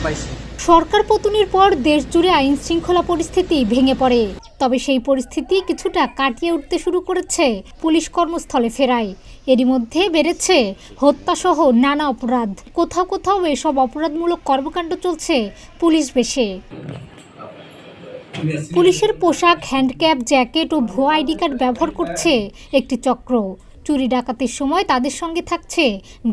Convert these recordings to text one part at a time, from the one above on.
পাইছি। সরকার পতনের পর দেশ জুড়ে আইন শৃঙ্খলা পরিস্থিতি ভেঙে পড়ে, তবে সেই পরিস্থিতি কিছুটা কাটিয়ে উঠতে শুরু করেছে পুলিশ কর্মস্থলে ফেরায়। এরই মধ্যে বেড়েছে হত্যাসহ নানা অপরাধ। কোথাও কোথাও এসব অপরাধমূলক কর্মকাণ্ড চলছে পুলিশ বেশে। পুলিশের পোশাক, হ্যান্ডক্যাপ, জ্যাকেট ও ভুয়া আইডি কার্ড ব্যবহার করছে একটি চক্র। চুরি ডাকাতির সময় তাদের সঙ্গে থাকছে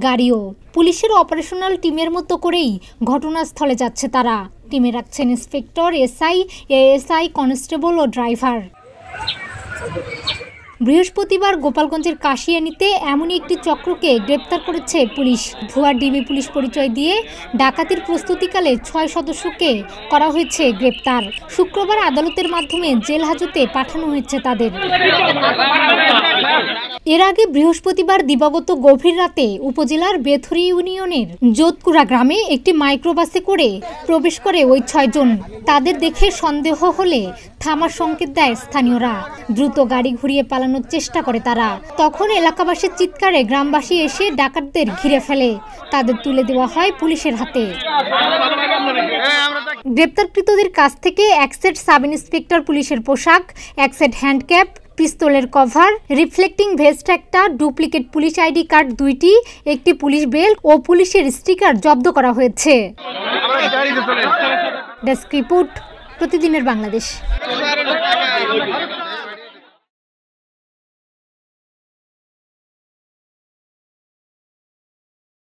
গাড়িও। পুলিশের অপারেশনাল টিমের মতো করেই ঘটনাস্থলে যাচ্ছে তারা। টিমে রাখছেন ইন্সপেক্টর, এসআই, এএসআই, কনস্টেবল ও ড্রাইভার। বৃহস্পতিবার গোপালগঞ্জের কাশিয়ানীতে এমনই একটি চক্রকে গ্রেপ্তার করেছে পুলিশ। ভুয়া ডিবি পুলিশ পরিচয় দিয়ে ডাকাতির প্রস্তুতিকালে 6 সদস্যকে করা হয়েছে গ্রেপ্তার। শুক্রবার আদালতের মাধ্যমে জেল হাজতে পাঠানো হয়েছে তাদের। এর আগে বৃহস্পতিবার দিবাগত গভীর রাতে উপজেলার বেথরি ইউনিয়নের যোধকুড়া গ্রামে একটি মাইক্রোবাসে করে প্রবেশ করে ওই 6 জন। তাদের দেখে সন্দেহ হলে থামার সংকেত দেয় স্থানীয়রা। দ্রুত গাড়ি ঘুরিয়ে পালানোর চেষ্টা করে তারা। তখন এলাকাবাসীর চিৎকারে গ্রামবাসী এসে ডাকাতদের ঘিরে ফেলে। তাদের তুলে দেওয়া হয় পুলিশের হাতে। গ্রেপ্তারকৃতদের কাছ থেকে এক সেট সাব ইন্সপেক্টর পুলিশের পোশাক, এক সেট হ্যান্ডক্যাপ, পিস্তলের কভার, রিফ্লেক্টিং ভেস্ট একটা, ডুপ্লিকেট পুলিশ আইডি কার্ড 2টি, একটি পুলিশ বেল্ট ও পুলিশের স্টিকার জব্দ করা হয়েছে। ডেস্ক রিপোর্ট, প্রতিদিনের বাংলাদেশ।